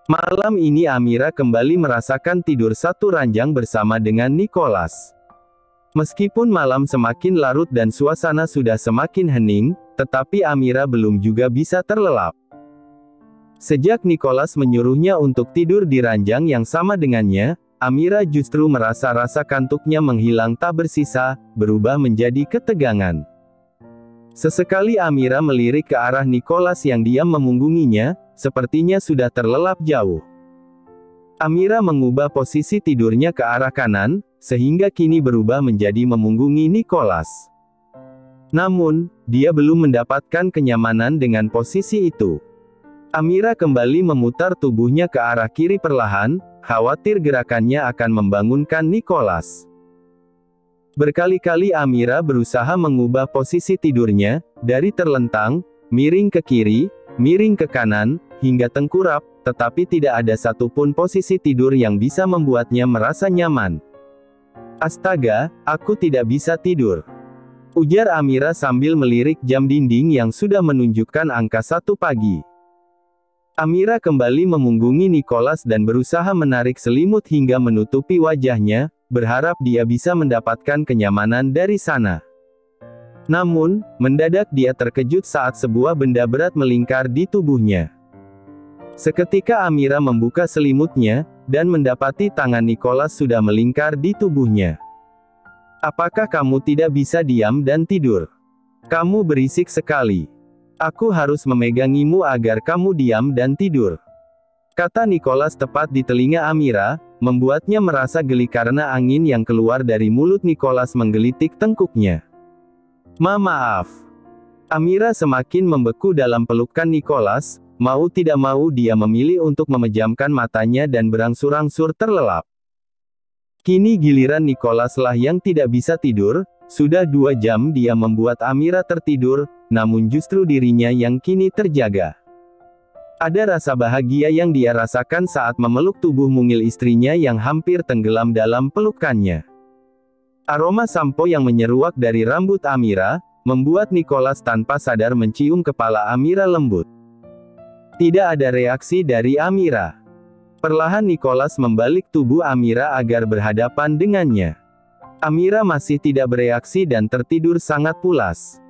Malam ini Amira kembali merasakan tidur satu ranjang bersama dengan Nicholas. Meskipun malam semakin larut dan suasana sudah semakin hening, tetapi Amira belum juga bisa terlelap. Sejak Nicholas menyuruhnya untuk tidur di ranjang yang sama dengannya, Amira justru merasa rasa kantuknya menghilang tak bersisa, berubah menjadi ketegangan. Sesekali Amira melirik ke arah Nicholas yang diam memunggunginya, sepertinya sudah terlelap jauh. Amira mengubah posisi tidurnya ke arah kanan, sehingga kini berubah menjadi memunggungi Nicholas. Namun, dia belum mendapatkan kenyamanan dengan posisi itu. Amira kembali memutar tubuhnya ke arah kiri perlahan, khawatir gerakannya akan membangunkan Nicholas. Berkali-kali Amira berusaha mengubah posisi tidurnya, dari terlentang, miring ke kiri, miring ke kanan, hingga tengkurap, tetapi tidak ada satupun posisi tidur yang bisa membuatnya merasa nyaman. Astaga, aku tidak bisa tidur, ujar Amira sambil melirik jam dinding yang sudah menunjukkan angka 1 pagi. Amira kembali memunggungi Nicholas dan berusaha menarik selimut hingga menutupi wajahnya, berharap dia bisa mendapatkan kenyamanan dari sana. Namun, mendadak dia terkejut saat sebuah benda berat melingkar di tubuhnya. Seketika Amira membuka selimutnya, dan mendapati tangan Nicholas sudah melingkar di tubuhnya. Apakah kamu tidak bisa diam dan tidur? Kamu berisik sekali. Aku harus memegangimu agar kamu diam dan tidur, kata Nicholas tepat di telinga Amira, membuatnya merasa geli karena angin yang keluar dari mulut Nicholas menggelitik tengkuknya. Maaf. Amira semakin membeku dalam pelukan Nicholas, mau tidak mau dia memilih untuk memejamkan matanya dan berangsur-angsur terlelap. Kini giliran Nicholas lah yang tidak bisa tidur, sudah 2 jam dia membuat Amira tertidur, namun justru dirinya yang kini terjaga. Ada rasa bahagia yang dia rasakan saat memeluk tubuh mungil istrinya yang hampir tenggelam dalam pelukannya. Aroma sampo yang menyeruak dari rambut Amira, membuat Nicholas tanpa sadar mencium kepala Amira lembut. Tidak ada reaksi dari Amira. Perlahan Nicholas membalik tubuh Amira agar berhadapan dengannya. Amira masih tidak bereaksi dan tertidur sangat pulas.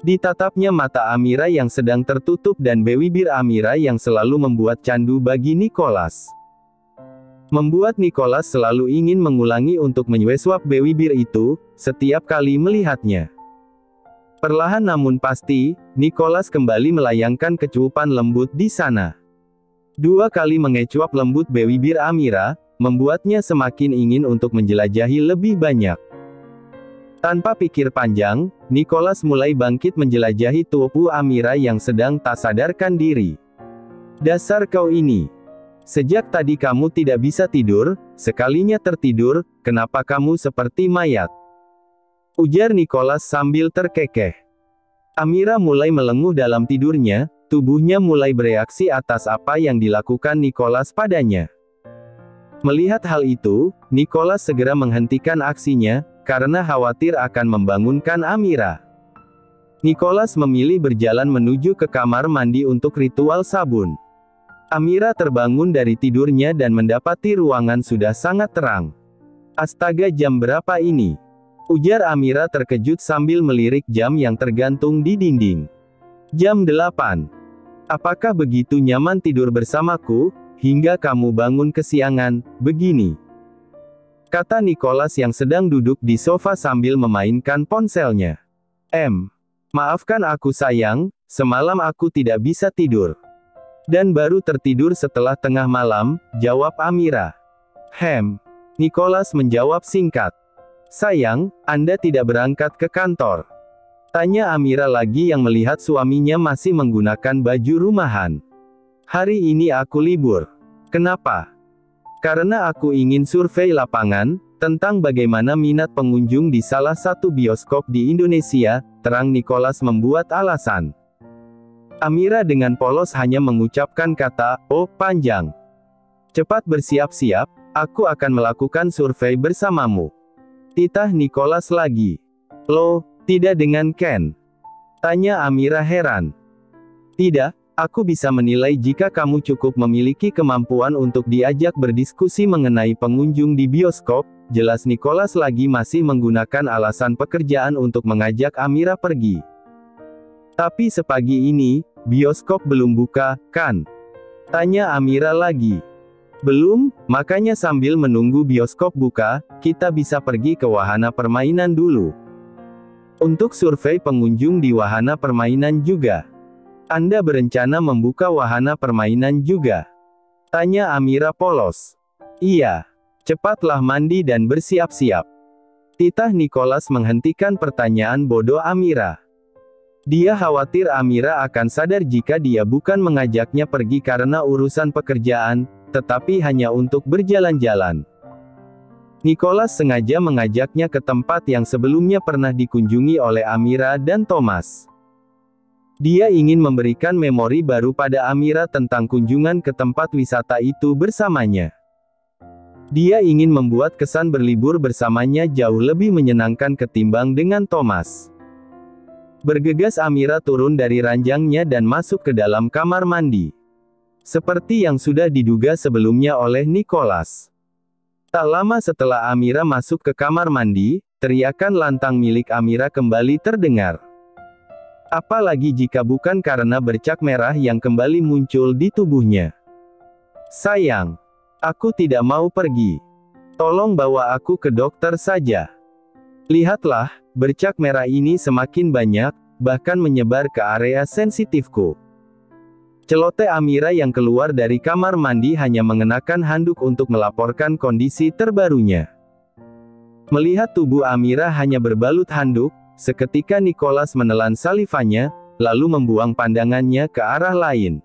Ditatapnya mata Amira yang sedang tertutup dan bibir Amira yang selalu membuat candu bagi Nicholas. Membuat Nicholas selalu ingin mengulangi untuk menyuap bibir itu, setiap kali melihatnya. Perlahan namun pasti, Nicholas kembali melayangkan kecupan lembut di sana. 2 kali mengecuap lembut bibir Amira, membuatnya semakin ingin untuk menjelajahi lebih banyak. Tanpa pikir panjang, Nicholas mulai bangkit menjelajahi tubuh Amira yang sedang tak sadarkan diri. Dasar kau ini. Sejak tadi kamu tidak bisa tidur, sekalinya tertidur, kenapa kamu seperti mayat? Ujar Nicholas sambil terkekeh. Amira mulai melenguh dalam tidurnya, tubuhnya mulai bereaksi atas apa yang dilakukan Nicholas padanya. Melihat hal itu, Nicholas segera menghentikan aksinya, karena khawatir akan membangunkan Amira. Nicholas memilih berjalan menuju ke kamar mandi untuk ritual sabun. Amira terbangun dari tidurnya dan mendapati ruangan sudah sangat terang. Astaga, jam berapa ini? Ujar Amira terkejut sambil melirik jam yang tergantung di dinding. Jam 8. Apakah begitu nyaman tidur bersamaku, hingga kamu bangun kesiangan, begini? Kata Nicholas yang sedang duduk di sofa sambil memainkan ponselnya. Maafkan aku sayang, semalam aku tidak bisa tidur. Dan baru tertidur setelah tengah malam, jawab Amira. Nicholas menjawab singkat. Sayang, Anda tidak berangkat ke kantor? Tanya Amira lagi yang melihat suaminya masih menggunakan baju rumahan. Hari ini aku libur. Kenapa? Karena aku ingin survei lapangan, tentang bagaimana minat pengunjung di salah satu bioskop di Indonesia, terang Nicholas membuat alasan. Amira dengan polos hanya mengucapkan kata, oh, panjang. Cepat bersiap-siap, aku akan melakukan survei bersamamu. Titah Nicholas lagi. Loh, tidak dengan Ken? Tanya Amira heran. Tidak, Aku bisa menilai jika kamu cukup memiliki kemampuan untuk diajak berdiskusi mengenai pengunjung di bioskop. Jelas Nicholas lagi masih menggunakan alasan pekerjaan untuk mengajak Amira pergi. Tapi sepagi ini, bioskop belum buka, kan? Tanya Amira lagi. Belum, makanya sambil menunggu bioskop buka, kita bisa pergi ke wahana permainan dulu. Untuk survei pengunjung di wahana permainan juga. Anda berencana membuka wahana permainan juga? Tanya Amira polos. Iya. Cepatlah mandi dan bersiap-siap. Titah Nicholas menghentikan pertanyaan bodoh Amira. Dia khawatir Amira akan sadar jika dia bukan mengajaknya pergi karena urusan pekerjaan, tetapi hanya untuk berjalan-jalan. Nicholas sengaja mengajaknya ke tempat yang sebelumnya pernah dikunjungi oleh Amira dan Thomas. Dia ingin memberikan memori baru pada Amira tentang kunjungan ke tempat wisata itu bersamanya. Dia ingin membuat kesan berlibur bersamanya jauh lebih menyenangkan ketimbang dengan Thomas. Bergegas Amira turun dari ranjangnya dan masuk ke dalam kamar mandi. Seperti yang sudah diduga sebelumnya oleh Nicholas. Tak lama setelah Amira masuk ke kamar mandi, teriakan lantang milik Amira kembali terdengar. Apalagi jika bukan karena bercak merah yang kembali muncul di tubuhnya. Sayang. Aku tidak mau pergi. Tolong bawa aku ke dokter saja. Lihatlah, bercak merah ini semakin banyak, bahkan menyebar ke area sensitifku. Celoteh Amira yang keluar dari kamar mandi hanya mengenakan handuk untuk melaporkan kondisi terbarunya. Melihat tubuh Amira hanya berbalut handuk, seketika Nicholas menelan salivanya, lalu membuang pandangannya ke arah lain.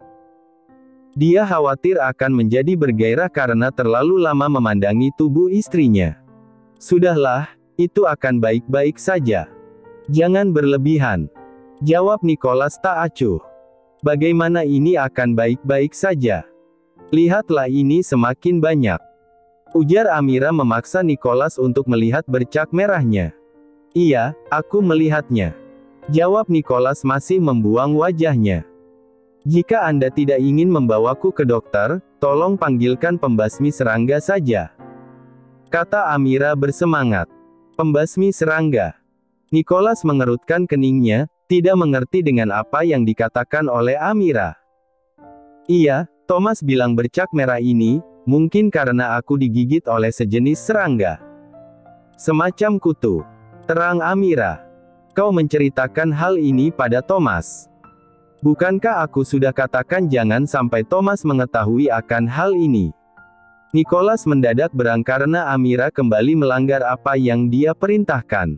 Dia khawatir akan menjadi bergairah karena terlalu lama memandangi tubuh istrinya. Sudahlah, itu akan baik-baik saja. Jangan berlebihan. Jawab Nicholas tak acuh. Bagaimana ini akan baik-baik saja? Lihatlah ini semakin banyak. Ujar Amira memaksa Nicholas untuk melihat bercak merahnya. Iya, aku melihatnya. Jawab Nicholas masih membuang wajahnya. Jika Anda tidak ingin membawaku ke dokter, tolong panggilkan pembasmi serangga saja. Kata Amira bersemangat. Pembasmi serangga. Nicholas mengerutkan keningnya, tidak mengerti dengan apa yang dikatakan oleh Amira. Iya, Thomas bilang bercak merah ini, mungkin karena aku digigit oleh sejenis serangga. Semacam kutu. Terang Amira. Kau menceritakan hal ini pada Thomas. Bukankah aku sudah katakan jangan sampai Thomas mengetahui akan hal ini? Nicholas mendadak berang karena Amira kembali melanggar apa yang dia perintahkan.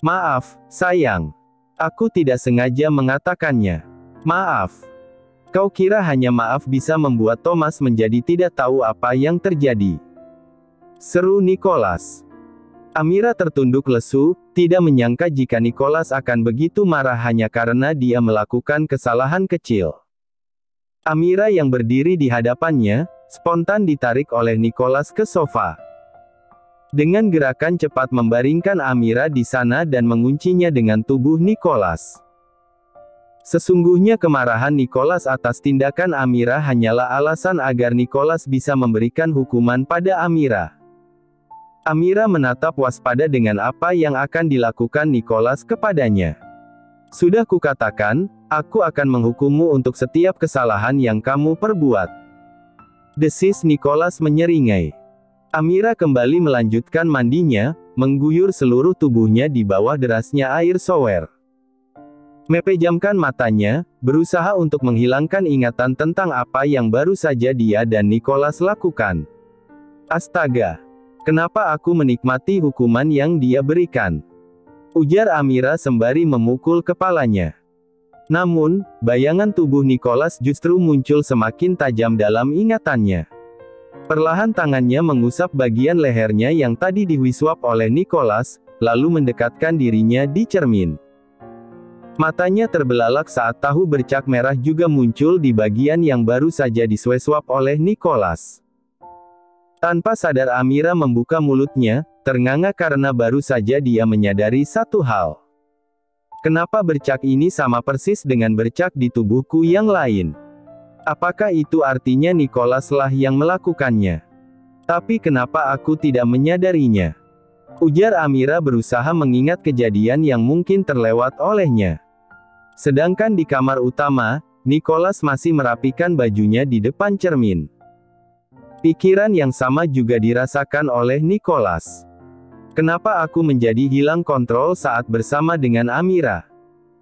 Maaf, sayang. Aku tidak sengaja mengatakannya. Maaf. Kau kira hanya maaf bisa membuat Thomas menjadi tidak tahu apa yang terjadi? Seru Nicholas. Amira tertunduk lesu, tidak menyangka jika Nicholas akan begitu marah hanya karena dia melakukan kesalahan kecil. Amira yang berdiri di hadapannya, spontan ditarik oleh Nicholas ke sofa. Dengan gerakan cepat membaringkan Amira di sana dan menguncinya dengan tubuh Nicholas. Sesungguhnya kemarahan Nicholas atas tindakan Amira hanyalah alasan agar Nicholas bisa memberikan hukuman pada Amira. Amira menatap waspada dengan apa yang akan dilakukan Nicholas kepadanya. Sudah kukatakan, aku akan menghukummu untuk setiap kesalahan yang kamu perbuat. Desis Nicholas menyeringai. Amira kembali melanjutkan mandinya, mengguyur seluruh tubuhnya di bawah derasnya air shower. Mepejamkan matanya, berusaha untuk menghilangkan ingatan tentang apa yang baru saja dia dan Nicholas lakukan. Astaga! Kenapa aku menikmati hukuman yang dia berikan? Ujar Amira sembari memukul kepalanya. Namun, bayangan tubuh Nicholas justru muncul semakin tajam dalam ingatannya. Perlahan tangannya mengusap bagian lehernya yang tadi diwiswap oleh Nicholas, lalu mendekatkan dirinya di cermin. Matanya terbelalak saat tahu bercak merah juga muncul di bagian yang baru saja disweswap oleh Nicholas. Tanpa sadar Amira membuka mulutnya, ternganga karena baru saja dia menyadari satu hal. Kenapa bercak ini sama persis dengan bercak di tubuhku yang lain? Apakah itu artinya Nicholas lah yang melakukannya? Tapi kenapa aku tidak menyadarinya? Ujar Amira berusaha mengingat kejadian yang mungkin terlewat olehnya. Sedangkan di kamar utama, Nicholas masih merapikan bajunya di depan cermin. Pikiran yang sama juga dirasakan oleh Nicholas. Kenapa aku menjadi hilang kontrol saat bersama dengan Amira?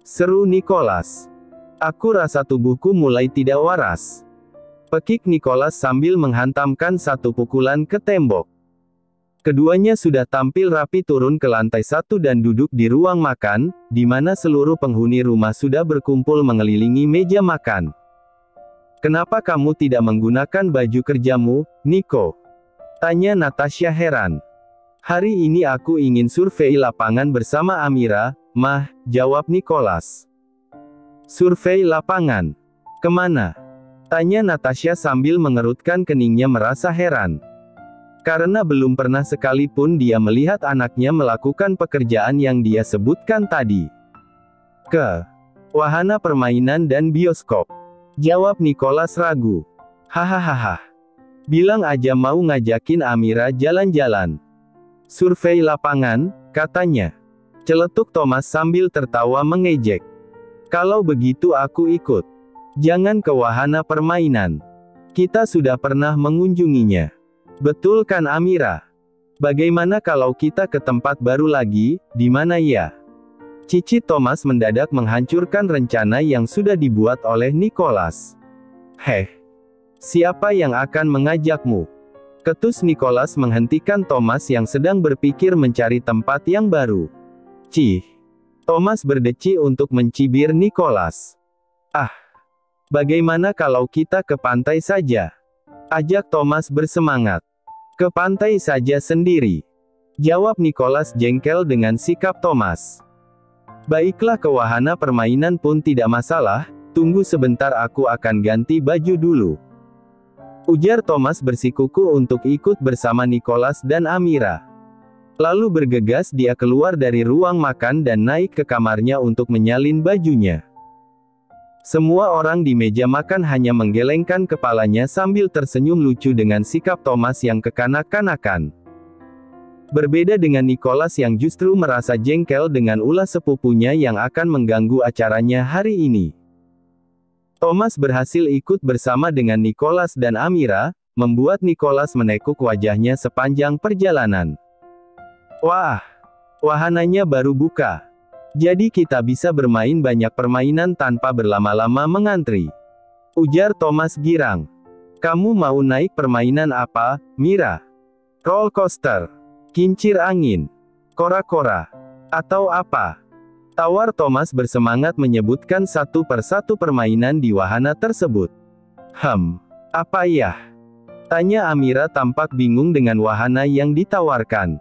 Seru Nicholas. Aku rasa tubuhku mulai tidak waras. Pekik Nicholas sambil menghantamkan satu pukulan ke tembok. Keduanya sudah tampil rapi turun ke lantai 1 dan duduk di ruang makan, di mana seluruh penghuni rumah sudah berkumpul mengelilingi meja makan. Kenapa kamu tidak menggunakan baju kerjamu, Nico? Tanya Natasha heran. Hari ini aku ingin survei lapangan bersama Amira, Mah, jawab Nicholas. Survei lapangan? Kemana? Tanya Natasha sambil mengerutkan keningnya merasa heran. Karena belum pernah sekalipun dia melihat anaknya melakukan pekerjaan yang dia sebutkan tadi. Ke wahana permainan dan bioskop. Jawab Nicholas ragu. Hahaha. Bilang aja mau ngajakin Amira jalan-jalan. Survei lapangan, katanya. Celetuk Thomas sambil tertawa mengejek. Kalau begitu aku ikut. Jangan ke wahana permainan. Kita sudah pernah mengunjunginya. Betul kan Amira? Bagaimana kalau kita ke tempat baru lagi, di mana ya? Cicit Thomas mendadak menghancurkan rencana yang sudah dibuat oleh Nicholas. Heh. Siapa yang akan mengajakmu? Ketus Nicholas menghentikan Thomas yang sedang berpikir mencari tempat yang baru. Cih. Thomas berdeci untuk mencibir Nicholas. Ah. Bagaimana kalau kita ke pantai saja? Ajak Thomas bersemangat. Ke pantai saja sendiri. Jawab Nicholas jengkel dengan sikap Thomas. Baiklah ke wahana permainan pun tidak masalah, tunggu sebentar aku akan ganti baju dulu. Ujar Thomas bersikukuh untuk ikut bersama Nicholas dan Amira. Lalu bergegas dia keluar dari ruang makan dan naik ke kamarnya untuk menyalin bajunya. Semua orang di meja makan hanya menggelengkan kepalanya sambil tersenyum lucu dengan sikap Thomas yang kekanak-kanakan. Berbeda dengan Nicholas yang justru merasa jengkel dengan ulah sepupunya yang akan mengganggu acaranya hari ini. Thomas berhasil ikut bersama dengan Nicholas dan Amira, membuat Nicholas menekuk wajahnya sepanjang perjalanan. Wah, wahananya baru buka. Jadi kita bisa bermain banyak permainan tanpa berlama-lama mengantri. Ujar Thomas girang. Kamu mau naik permainan apa, Mira? Roller coaster? Kincir angin? Kora-kora? Atau apa? Tawar Thomas bersemangat menyebutkan satu persatu permainan di wahana tersebut. Apa ya? Tanya Amira tampak bingung dengan wahana yang ditawarkan.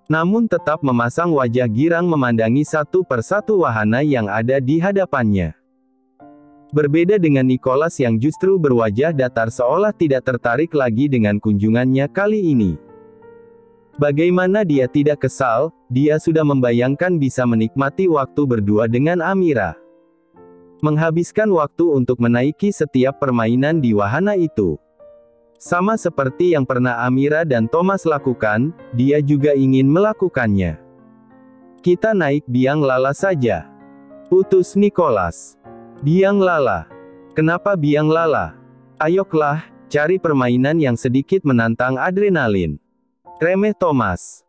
Namun tetap memasang wajah girang memandangi satu persatu wahana yang ada di hadapannya. Berbeda dengan Nicholas yang justru berwajah datar seolah tidak tertarik lagi dengan kunjungannya kali ini. Bagaimana dia tidak kesal, dia sudah membayangkan bisa menikmati waktu berdua dengan Amira. Menghabiskan waktu untuk menaiki setiap permainan di wahana itu. Sama seperti yang pernah Amira dan Thomas lakukan, dia juga ingin melakukannya. Kita naik biang lala saja. Putus Nicholas. Biang lala. Kenapa biang lala? Ayoklah, cari permainan yang sedikit menantang adrenalin. Remeh Thomas.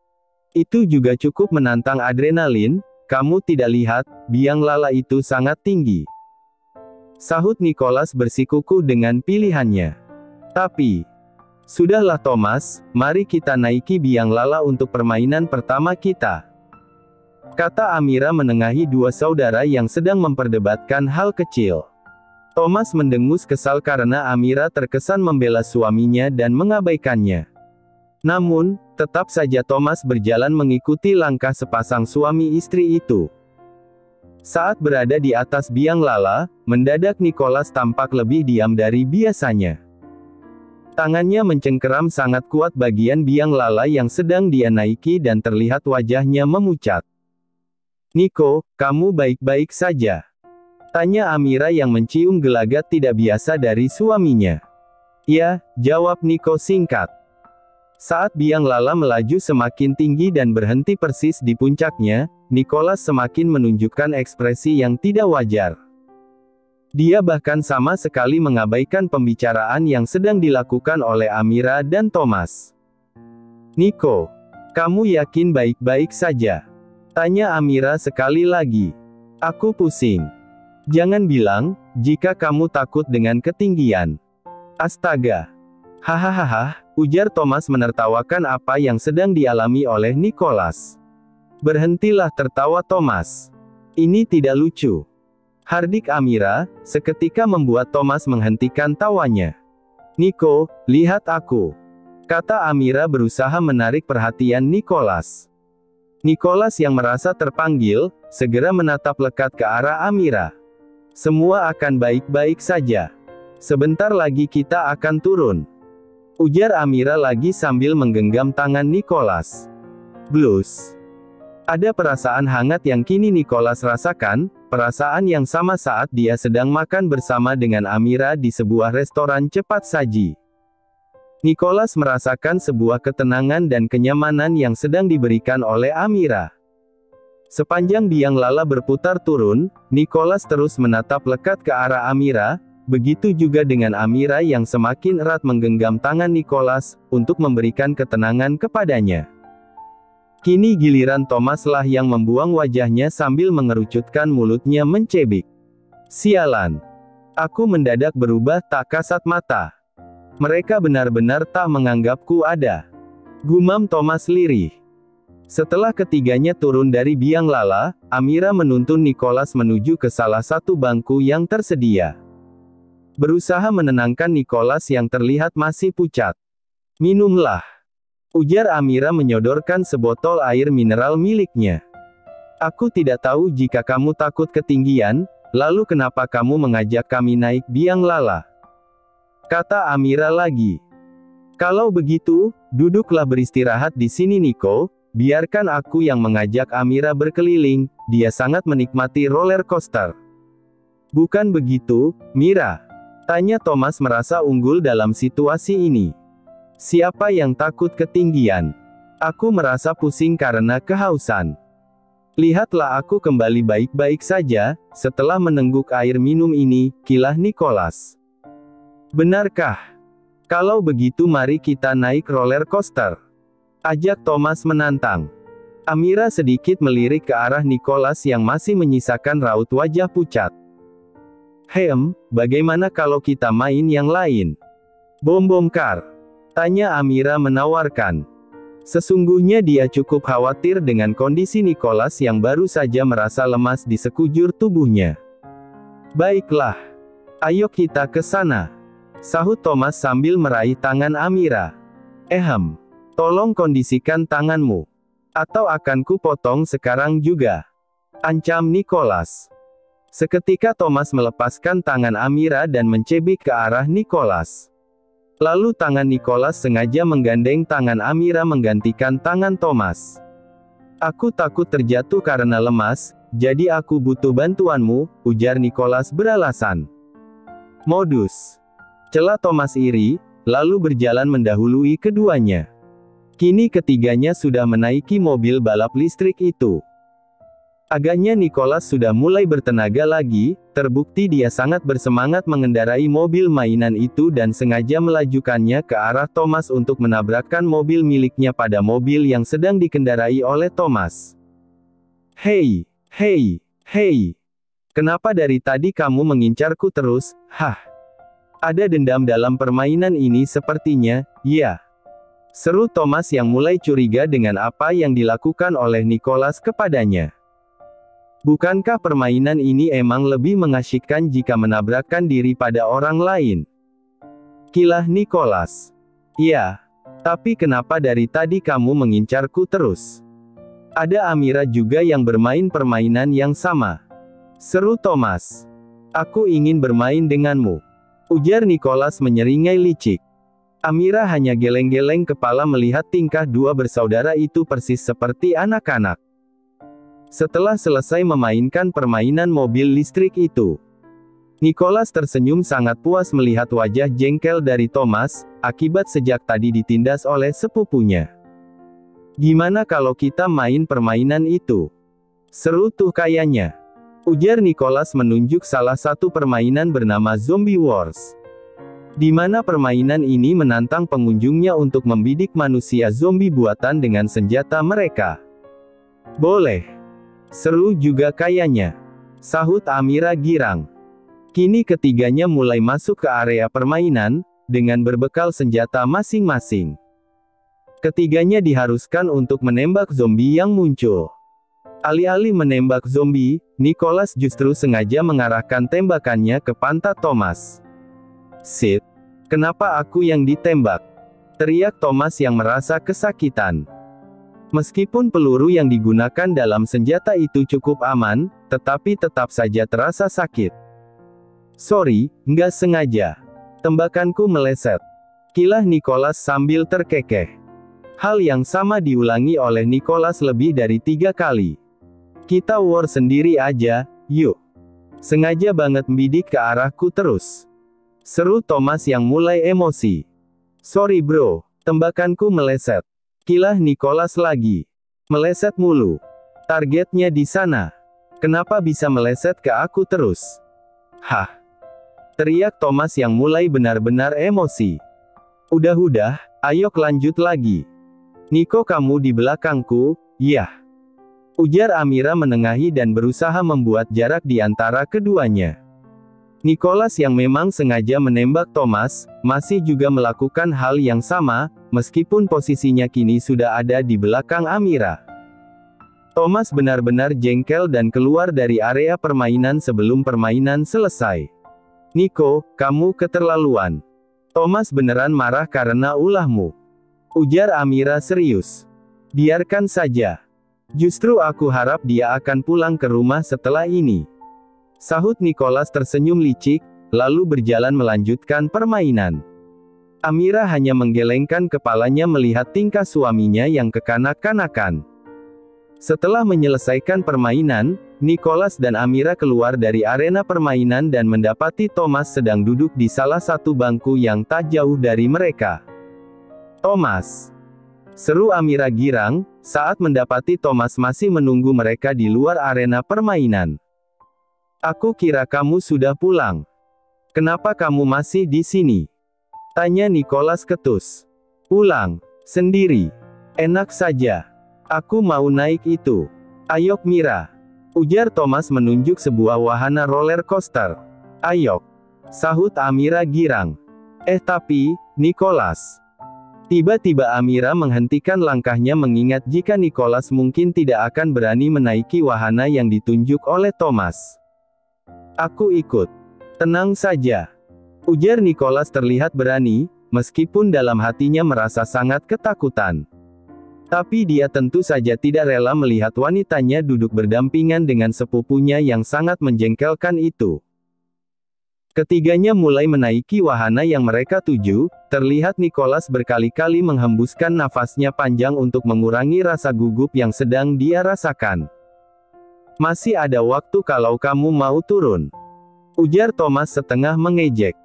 Itu juga cukup menantang adrenalin, kamu tidak lihat, biang lala itu sangat tinggi. Sahut Nicholas bersikukuh dengan pilihannya. Tapi, sudahlah Thomas, mari kita naiki biang lala untuk permainan pertama kita. Kata Amira menengahi dua saudara yang sedang memperdebatkan hal kecil. Thomas mendengus kesal karena Amira terkesan membela suaminya dan mengabaikannya. Namun, tetap saja Thomas berjalan mengikuti langkah sepasang suami istri itu. Saat berada di atas biang lala, mendadak Nicholas tampak lebih diam dari biasanya. Tangannya mencengkeram sangat kuat bagian biang lala yang sedang dia naiki dan terlihat wajahnya memucat. Nico, kamu baik-baik saja? Tanya Amira yang mencium gelagat tidak biasa dari suaminya. Ya, jawab Nico singkat. Saat biang lala melaju semakin tinggi dan berhenti persis di puncaknya, Nicholas semakin menunjukkan ekspresi yang tidak wajar. Dia bahkan sama sekali mengabaikan pembicaraan yang sedang dilakukan oleh Amira dan Thomas. Nico, kamu yakin baik-baik saja? Tanya Amira sekali lagi. Aku pusing. Jangan bilang, jika kamu takut dengan ketinggian. Astaga. Hahaha, ujar Thomas menertawakan apa yang sedang dialami oleh Nicholas. Berhentilah tertawa Thomas. Ini tidak lucu. Hardik Amira, seketika membuat Thomas menghentikan tawanya. Nico, lihat aku. Kata Amira berusaha menarik perhatian Nicholas. Nicholas yang merasa terpanggil, segera menatap lekat ke arah Amira. Semua akan baik-baik saja. Sebentar lagi kita akan turun. Ujar Amira lagi sambil menggenggam tangan Nicholas. Blues. Ada perasaan hangat yang kini Nicholas rasakan, perasaan yang sama saat dia sedang makan bersama dengan Amira di sebuah restoran cepat saji. Nicholas merasakan sebuah ketenangan dan kenyamanan yang sedang diberikan oleh Amira. Sepanjang biang lala berputar turun, Nicholas terus menatap lekat ke arah Amira, begitu juga dengan Amira yang semakin erat menggenggam tangan Nicholas, untuk memberikan ketenangan kepadanya. Kini giliran Thomas lah yang membuang wajahnya sambil mengerucutkan mulutnya mencebik. Sialan. Aku mendadak berubah tak kasat mata. Mereka benar-benar tak menganggapku ada. Gumam Thomas lirih. Setelah ketiganya turun dari biang lala, Amira menuntun Nicholas menuju ke salah satu bangku yang tersedia. Berusaha menenangkan Nicholas yang terlihat masih pucat. Minumlah. Ujar Amira menyodorkan sebotol air mineral miliknya. Aku tidak tahu jika kamu takut ketinggian, lalu kenapa kamu mengajak kami naik biang lala? Kata Amira lagi. Kalau begitu, duduklah beristirahat di sini Nico, biarkan aku yang mengajak Amira berkeliling, dia sangat menikmati roller coaster. Bukan begitu, Mira? Tanya Thomas merasa unggul dalam situasi ini. Siapa yang takut ketinggian? Aku merasa pusing karena kehausan. Lihatlah aku kembali baik-baik saja, setelah menengguk air minum ini, kilah Nicholas. Benarkah? Kalau begitu mari kita naik roller coaster. Ajak Thomas menantang. Amira sedikit melirik ke arah Nicholas yang masih menyisakan raut wajah pucat. Bagaimana kalau kita main yang lain? Bom kar? Tanya Amira menawarkan. Sesungguhnya dia cukup khawatir dengan kondisi Nicholas yang baru saja merasa lemas di sekujur tubuhnya. Baiklah. Ayo kita ke sana. Sahut Thomas sambil meraih tangan Amira. Tolong kondisikan tanganmu. Atau akan ku potong sekarang juga. Ancam Nicholas. Seketika Thomas melepaskan tangan Amira dan mencebik ke arah Nicholas. Lalu tangan Nicholas sengaja menggandeng tangan Amira menggantikan tangan Thomas. Aku takut terjatuh karena lemas, jadi aku butuh bantuanmu, ujar Nicholas beralasan. Modus. Cela Thomas iri, lalu berjalan mendahului keduanya. Kini ketiganya sudah menaiki mobil balap listrik itu. Agaknya Nicholas sudah mulai bertenaga lagi, terbukti dia sangat bersemangat mengendarai mobil mainan itu dan sengaja melajukannya ke arah Thomas untuk menabrakkan mobil miliknya pada mobil yang sedang dikendarai oleh Thomas. Hei! Kenapa dari tadi kamu mengincarku terus? Ada dendam dalam permainan ini sepertinya, ya. Seru Thomas yang mulai curiga dengan apa yang dilakukan oleh Nicholas kepadanya. Bukankah permainan ini emang lebih mengasyikkan jika menabrakkan diri pada orang lain? Kilah Nicholas. Ya. Tapi kenapa dari tadi kamu mengincarku terus? Ada Amira juga yang bermain permainan yang sama. Seru Thomas. Aku ingin bermain denganmu. Ujar Nicholas menyeringai licik. Amira hanya geleng-geleng kepala melihat tingkah dua bersaudara itu persis seperti anak-anak. Setelah selesai memainkan permainan mobil listrik itu, Nicholas tersenyum sangat puas melihat wajah jengkel dari Thomas, akibat sejak tadi ditindas oleh sepupunya. "Gimana kalau kita main permainan itu? Seru tuh kayaknya," ujar Nicholas menunjuk salah satu permainan bernama Zombie Wars. Di mana permainan ini menantang pengunjungnya untuk membidik manusia zombie buatan dengan senjata mereka. "Boleh. Seru juga kayaknya," sahut Amira girang. Kini ketiganya mulai masuk ke area permainan, dengan berbekal senjata masing-masing. Ketiganya diharuskan untuk menembak zombie yang muncul. Alih-alih menembak zombie, Nicholas justru sengaja mengarahkan tembakannya ke pantat Thomas. "Shit, kenapa aku yang ditembak?" teriak Thomas yang merasa kesakitan. Meskipun peluru yang digunakan dalam senjata itu cukup aman, tetapi tetap saja terasa sakit. "Sorry, nggak sengaja. Tembakanku meleset," kilah Nicholas sambil terkekeh. Hal yang sama diulangi oleh Nicholas lebih dari 3 kali. "Kita war sendiri aja, yuk. Sengaja banget bidik ke arahku terus," seru Thomas yang mulai emosi. "Sorry bro, tembakanku meleset," kilah Nicholas lagi. "Meleset mulu. Targetnya di sana. Kenapa bisa meleset ke aku terus?" "Hah?" teriak Thomas yang mulai benar-benar emosi. "Udah, ayo lanjut lagi. Nico, kamu di belakangku, yah," ujar Amira menengahi dan berusaha membuat jarak di antara keduanya. Nicholas yang memang sengaja menembak Thomas, masih juga melakukan hal yang sama, meskipun posisinya kini sudah ada di belakang Amira. Thomas benar-benar jengkel dan keluar dari area permainan sebelum permainan selesai. "Nico, kamu keterlaluan. Thomas beneran marah karena ulahmu," ujar Amira serius. "Biarkan saja. Justru aku harap dia akan pulang ke rumah setelah ini," sahut Nicholas tersenyum licik, lalu berjalan melanjutkan permainan. Amira hanya menggelengkan kepalanya melihat tingkah suaminya yang kekanak-kanakan. Setelah menyelesaikan permainan, Nicholas dan Amira keluar dari arena permainan dan mendapati Thomas sedang duduk di salah satu bangku yang tak jauh dari mereka. "Thomas!" seru Amira girang, saat mendapati Thomas masih menunggu mereka di luar arena permainan. "Aku kira kamu sudah pulang. Kenapa kamu masih di sini?" tanya Nicholas ketus. "Pulang? Sendiri? Enak saja. Aku mau naik itu. Ayok Mira," ujar Thomas menunjuk sebuah wahana roller coaster. "Ayok," sahut Amira girang. Tapi, Nicholas." Tiba-tiba Amira menghentikan langkahnya mengingat jika Nicholas mungkin tidak akan berani menaiki wahana yang ditunjuk oleh Thomas. "Aku ikut. Tenang saja," ujar Nicholas terlihat berani, meskipun dalam hatinya merasa sangat ketakutan. Tapi dia tentu saja tidak rela melihat wanitanya duduk berdampingan dengan sepupunya yang sangat menjengkelkan itu. Ketiganya mulai menaiki wahana yang mereka tuju, terlihat Nicholas berkali-kali menghembuskan nafasnya panjang untuk mengurangi rasa gugup yang sedang dia rasakan. "Masih ada waktu kalau kamu mau turun," ujar Thomas setengah mengejek.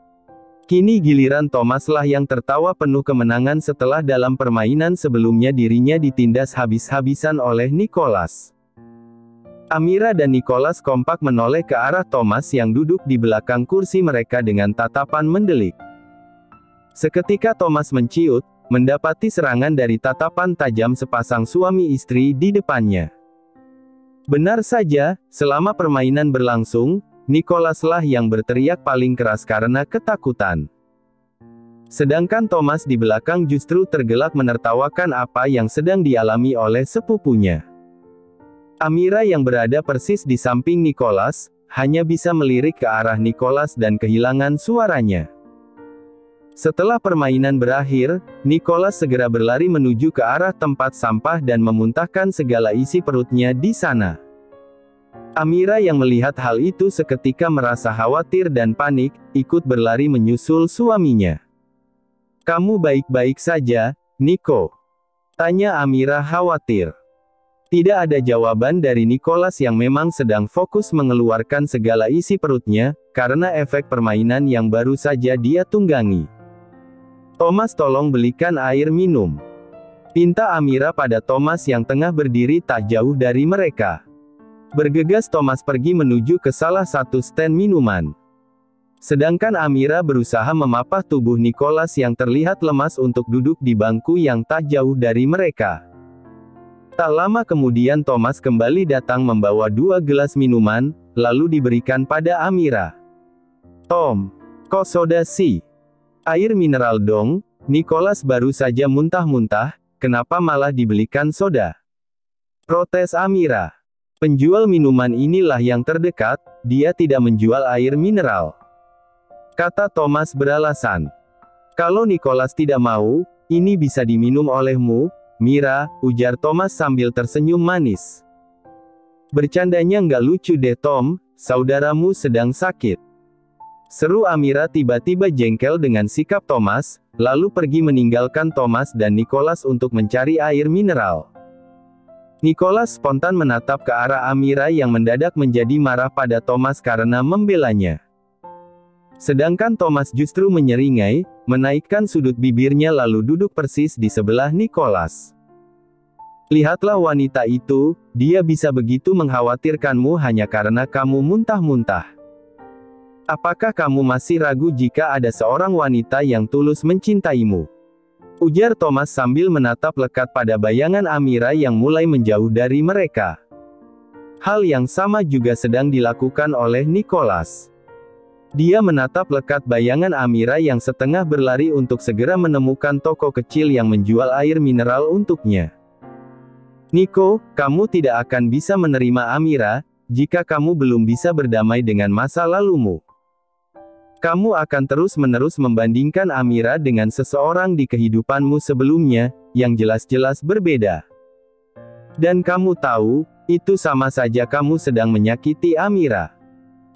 Kini giliran Thomas lah yang tertawa penuh kemenangan setelah dalam permainan sebelumnya dirinya ditindas habis-habisan oleh Nicholas. Amira dan Nicholas kompak menoleh ke arah Thomas yang duduk di belakang kursi mereka dengan tatapan mendelik. Seketika Thomas menciut, mendapati serangan dari tatapan tajam sepasang suami istri di depannya. Benar saja, selama permainan berlangsung, Nicholas lah yang berteriak paling keras karena ketakutan. Sedangkan Thomas di belakang justru tergelak menertawakan apa yang sedang dialami oleh sepupunya. Amira yang berada persis di samping Nicholas, hanya bisa melirik ke arah Nicholas dan kehilangan suaranya. Setelah permainan berakhir, Nicholas segera berlari menuju ke arah tempat sampah dan memuntahkan segala isi perutnya di sana. Amira yang melihat hal itu seketika merasa khawatir dan panik, ikut berlari menyusul suaminya. "Kamu baik-baik saja, Nico?" tanya Amira khawatir. Tidak ada jawaban dari Nicholas yang memang sedang fokus mengeluarkan segala isi perutnya, karena efek permainan yang baru saja dia tunggangi. Thomas, tolong belikan air minum. Pinta Amira pada Thomas yang tengah berdiri tak jauh dari mereka. Bergegas Thomas pergi menuju ke salah satu stand minuman. Sedangkan Amira berusaha memapah tubuh Nicholas yang terlihat lemas untuk duduk di bangku yang tak jauh dari mereka. Tak lama kemudian Thomas kembali datang membawa 2 gelas minuman, lalu diberikan pada Amira. "Tom, kok soda sih? Air mineral dong." Nicholas baru saja muntah-muntah, "Kenapa malah dibelikan soda?" protes Amira. "Penjual minuman inilah yang terdekat, dia tidak menjual air mineral," kata Thomas beralasan. "Kalau Nicholas tidak mau, ini bisa diminum olehmu, Mira," ujar Thomas sambil tersenyum manis. "Bercandanya nggak lucu deh Tom, saudaramu sedang sakit," seru Amira tiba-tiba jengkel dengan sikap Thomas, lalu pergi meninggalkan Thomas dan Nicholas untuk mencari air mineral. Nicholas spontan menatap ke arah Amira yang mendadak menjadi marah pada Thomas karena membelanya. Sedangkan Thomas justru menyeringai, menaikkan sudut bibirnya lalu duduk persis di sebelah Nicholas. "Lihatlah wanita itu, dia bisa begitu mengkhawatirkanmu hanya karena kamu muntah-muntah. Apakah kamu masih ragu jika ada seorang wanita yang tulus mencintaimu?" ujar Thomas sambil menatap lekat pada bayangan Amira yang mulai menjauh dari mereka. Hal yang sama juga sedang dilakukan oleh Nicholas. Dia menatap lekat bayangan Amira yang setengah berlari untuk segera menemukan toko kecil yang menjual air mineral untuknya. "Nico, kamu tidak akan bisa menerima Amira, jika kamu belum bisa berdamai dengan masa lalumu. Kamu akan terus-menerus membandingkan Amira dengan seseorang di kehidupanmu sebelumnya, yang jelas-jelas berbeda. Dan kamu tahu, itu sama saja kamu sedang menyakiti Amira.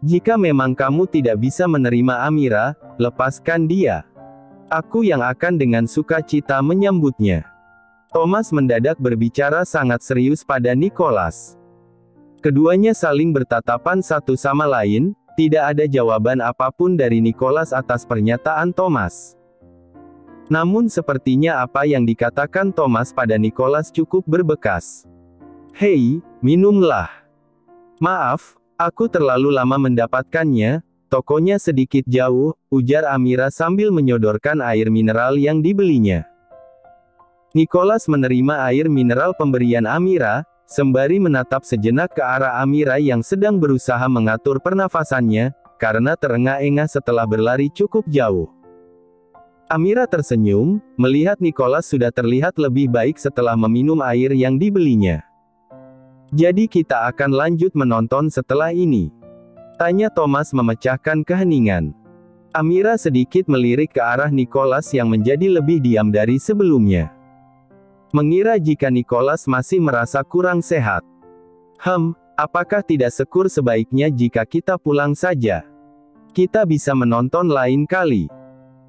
Jika memang kamu tidak bisa menerima Amira, lepaskan dia. Aku yang akan dengan sukacita menyambutnya." Thomas mendadak berbicara sangat serius pada Nicholas. Keduanya saling bertatapan satu sama lain, tidak ada jawaban apapun dari Nicholas atas pernyataan Thomas. Namun sepertinya apa yang dikatakan Thomas pada Nicholas cukup berbekas. "Hei, minumlah." "Maaf, aku terlalu lama mendapatkannya, tokonya sedikit jauh," ujar Amira sambil menyodorkan air mineral yang dibelinya. Nicholas menerima air mineral pemberian Amira, sembari menatap sejenak ke arah Amira yang sedang berusaha mengatur pernafasannya, karena terengah-engah setelah berlari cukup jauh. Amira tersenyum, melihat Nicholas sudah terlihat lebih baik setelah meminum air yang dibelinya. "Jadi kita akan lanjut menonton setelah ini?" tanya Thomas memecahkan keheningan. Amira sedikit melirik ke arah Nicholas yang menjadi lebih diam dari sebelumnya. Mengira jika Nicholas masih merasa kurang sehat. Apakah tidak sekur sebaiknya jika kita pulang saja? Kita bisa menonton lain kali,"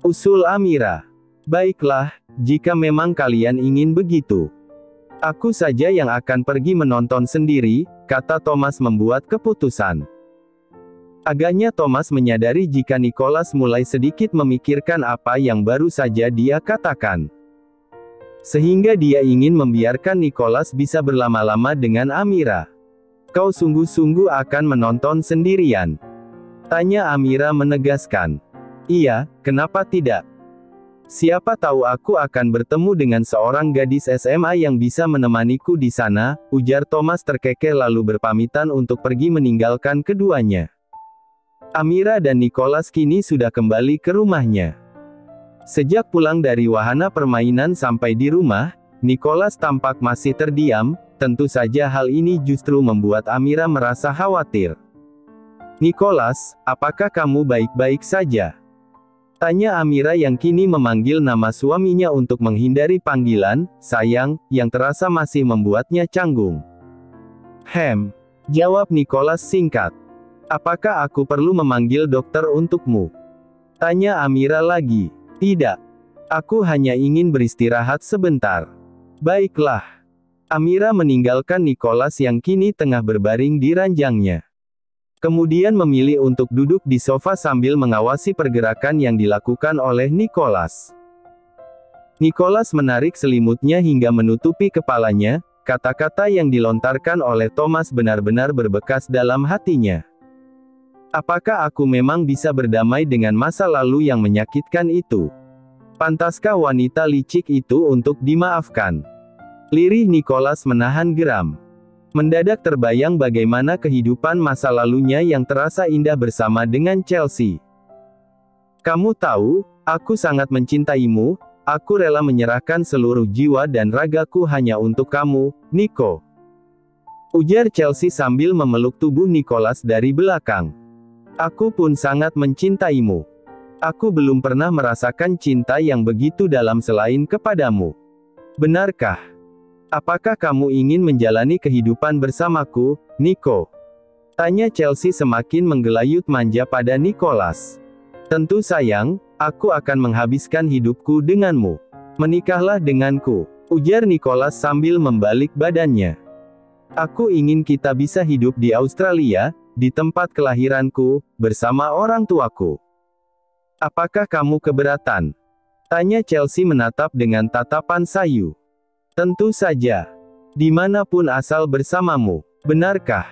usul Amira. "Baiklah, jika memang kalian ingin begitu. Aku saja yang akan pergi menonton sendiri," kata Thomas membuat keputusan. Agaknya Thomas menyadari jika Nicholas mulai sedikit memikirkan apa yang baru saja dia katakan. Sehingga dia ingin membiarkan Nicholas bisa berlama-lama dengan Amira. "Kau sungguh-sungguh akan menonton sendirian?" tanya Amira menegaskan. "Iya, kenapa tidak? Siapa tahu aku akan bertemu dengan seorang gadis SMA yang bisa menemaniku di sana," ujar Thomas terkekeh lalu berpamitan untuk pergi meninggalkan keduanya. Amira dan Nicholas kini sudah kembali ke rumahnya. Sejak pulang dari wahana permainan sampai di rumah, Nicholas tampak masih terdiam, tentu saja hal ini justru membuat Amira merasa khawatir. "Nicholas, apakah kamu baik-baik saja?" tanya Amira yang kini memanggil nama suaminya untuk menghindari panggilan "sayang", yang terasa masih membuatnya canggung. Jawab Nicholas singkat. "Apakah aku perlu memanggil dokter untukmu?" tanya Amira lagi. "Tidak. Aku hanya ingin beristirahat sebentar." "Baiklah. Amira meninggalkan Nicholas yang kini tengah berbaring di ranjangnya. Kemudian memilih untuk duduk di sofa sambil mengawasi pergerakan yang dilakukan oleh Nicholas. Nicholas menarik selimutnya hingga menutupi kepalanya. Kata-kata yang dilontarkan oleh Thomas benar-benar berbekas dalam hatinya. Apakah aku memang bisa berdamai dengan masa lalu yang menyakitkan itu? Pantaskah wanita licik itu untuk dimaafkan? Lirih Nicholas menahan geram. Mendadak terbayang bagaimana kehidupan masa lalunya yang terasa indah bersama dengan Chelsea. Kamu tahu, aku sangat mencintaimu. Aku rela menyerahkan seluruh jiwa dan ragaku hanya untuk kamu, Nico. Ujar Chelsea sambil memeluk tubuh Nicholas dari belakang. Aku pun sangat mencintaimu. Aku belum pernah merasakan cinta yang begitu dalam selain kepadamu. Benarkah? Apakah kamu ingin menjalani kehidupan bersamaku, Nico? Tanya Chelsea semakin menggelayut manja pada Nicholas. Tentu sayang, aku akan menghabiskan hidupku denganmu. Menikahlah denganku, ujar Nicholas sambil membalik badannya. Aku ingin kita bisa hidup di Australia, di tempat kelahiranku, bersama orang tuaku. Apakah kamu keberatan? Tanya Chelsea menatap dengan tatapan sayu. Tentu saja. Dimanapun asal bersamamu, benarkah?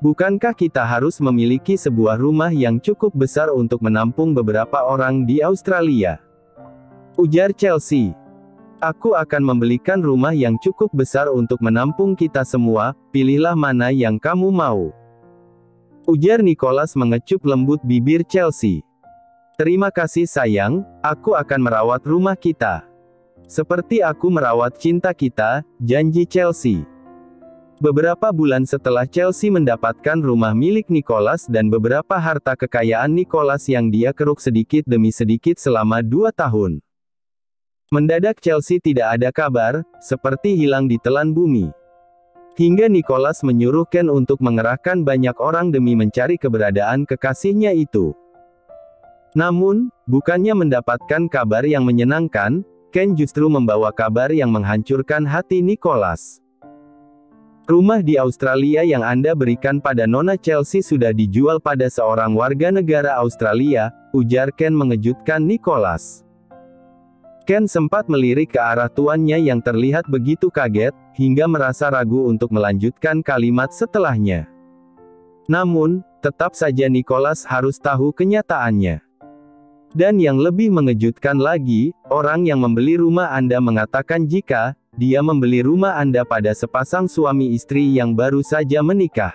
Bukankah kita harus memiliki sebuah rumah yang cukup besar untuk menampung beberapa orang di Australia? Ujar Chelsea. Aku akan membelikan rumah yang cukup besar untuk menampung kita semua, pilihlah mana yang kamu mau. Ujar Nicholas mengecup lembut bibir Chelsea. Terima kasih sayang, aku akan merawat rumah kita. Seperti aku merawat cinta kita, janji Chelsea. Beberapa bulan setelah Chelsea mendapatkan rumah milik Nicholas dan beberapa harta kekayaan Nicholas yang dia keruk sedikit demi sedikit selama 2 tahun. Mendadak Chelsea tidak ada kabar, seperti hilang di telan bumi. Hingga Nicholas menyuruh Ken untuk mengerahkan banyak orang demi mencari keberadaan kekasihnya itu. Namun, bukannya mendapatkan kabar yang menyenangkan, Ken justru membawa kabar yang menghancurkan hati Nicholas. Rumah di Australia yang Anda berikan pada Nona Chelsea sudah dijual pada seorang warga negara Australia, ujar Ken mengejutkan Nicholas. Ken sempat melirik ke arah tuannya yang terlihat begitu kaget, hingga merasa ragu untuk melanjutkan kalimat setelahnya. Namun, tetap saja Nicholas harus tahu kenyataannya. Dan yang lebih mengejutkan lagi, orang yang membeli rumah Anda mengatakan jika dia membeli rumah Anda pada sepasang suami istri yang baru saja menikah.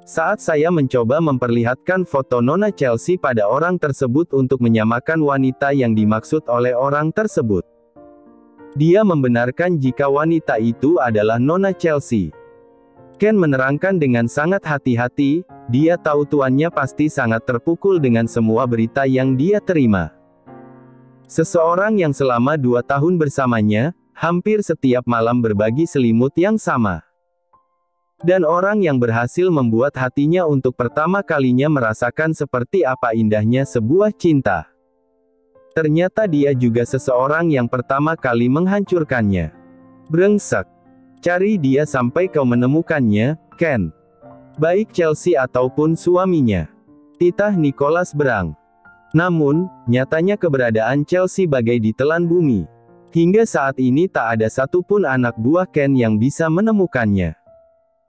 Saat saya mencoba memperlihatkan foto Nona Chelsea pada orang tersebut untuk menyamakan wanita yang dimaksud oleh orang tersebut. Dia membenarkan jika wanita itu adalah Nona Chelsea. Ken menerangkan dengan sangat hati-hati, dia tahu tuannya pasti sangat terpukul dengan semua berita yang dia terima. Seseorang yang selama 2 tahun bersamanya, hampir setiap malam berbagi selimut yang sama. Dan orang yang berhasil membuat hatinya untuk pertama kalinya merasakan seperti apa indahnya sebuah cinta. Ternyata dia juga seseorang yang pertama kali menghancurkannya. Brengsek. Cari dia sampai kau menemukannya, Ken. Baik Chelsea ataupun suaminya. Titah Nicholas berang. Namun, nyatanya keberadaan Chelsea bagai ditelan bumi. Hingga saat ini tak ada satupun anak buah Ken yang bisa menemukannya.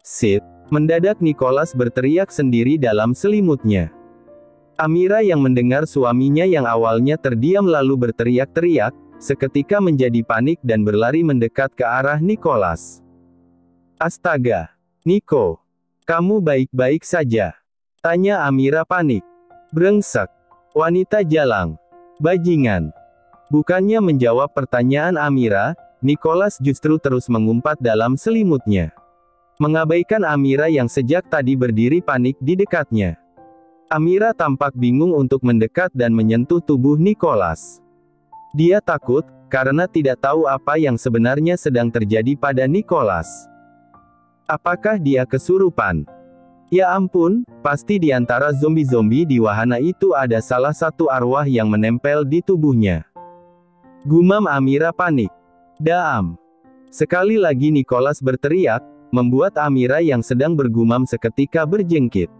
Sid. Mendadak Nicholas berteriak sendiri dalam selimutnya. Amira yang mendengar suaminya yang awalnya terdiam lalu berteriak-teriak, seketika menjadi panik dan berlari mendekat ke arah Nicholas. Astaga. Nico. Kamu baik-baik saja? Tanya Amira panik. Brengsek. Wanita jalang. Bajingan. Bukannya menjawab pertanyaan Amira, Nicholas justru terus mengumpat dalam selimutnya. Mengabaikan Amira yang sejak tadi berdiri panik di dekatnya. Amira tampak bingung untuk mendekat dan menyentuh tubuh Nicholas. Dia takut, karena tidak tahu apa yang sebenarnya sedang terjadi pada Nicholas. Apakah dia kesurupan? Ya ampun, pasti di antara zombie-zombie di wahana itu ada salah satu arwah yang menempel di tubuhnya. Gumam Amira panik. Daam. Sekali lagi Nicholas berteriak, membuat Amira yang sedang bergumam seketika berjengkit.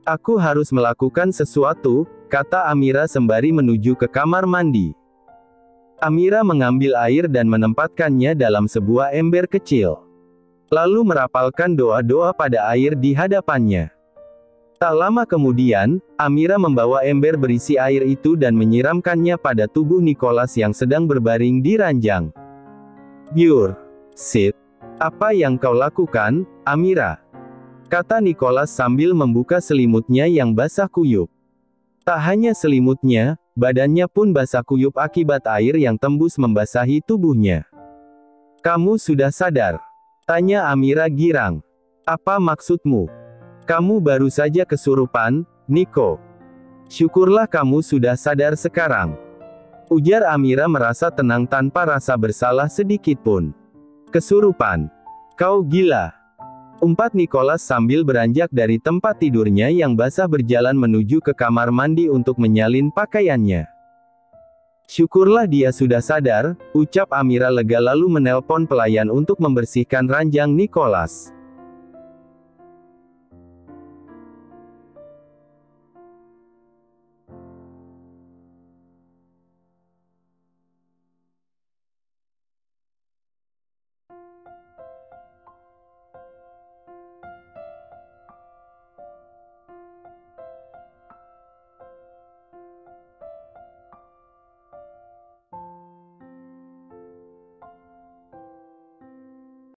Aku harus melakukan sesuatu, kata Amira sembari menuju ke kamar mandi. Amira mengambil air dan menempatkannya dalam sebuah ember kecil. Lalu merapalkan doa-doa pada air di hadapannya. Tak lama kemudian, Amira membawa ember berisi air itu dan menyiramkannya pada tubuh Nicholas yang sedang berbaring di ranjang. "Your Sid, apa yang kau lakukan, Amira?" kata Nicholas sambil membuka selimutnya yang basah kuyup. Tak hanya selimutnya, badannya pun basah kuyup akibat air yang tembus membasahi tubuhnya. "Kamu sudah sadar?" tanya Amira girang. "Apa maksudmu? Kamu baru saja kesurupan, Nico." "Syukurlah kamu sudah sadar sekarang," ujar Amira merasa tenang tanpa rasa bersalah sedikit pun. "Kesurupan? Kau gila?" umpat Nicholas sambil beranjak dari tempat tidurnya yang basah berjalan menuju ke kamar mandi untuk menyalin pakaiannya. "Syukurlah dia sudah sadar," ucap Amira lega lalu menelpon pelayan untuk membersihkan ranjang Nicholas.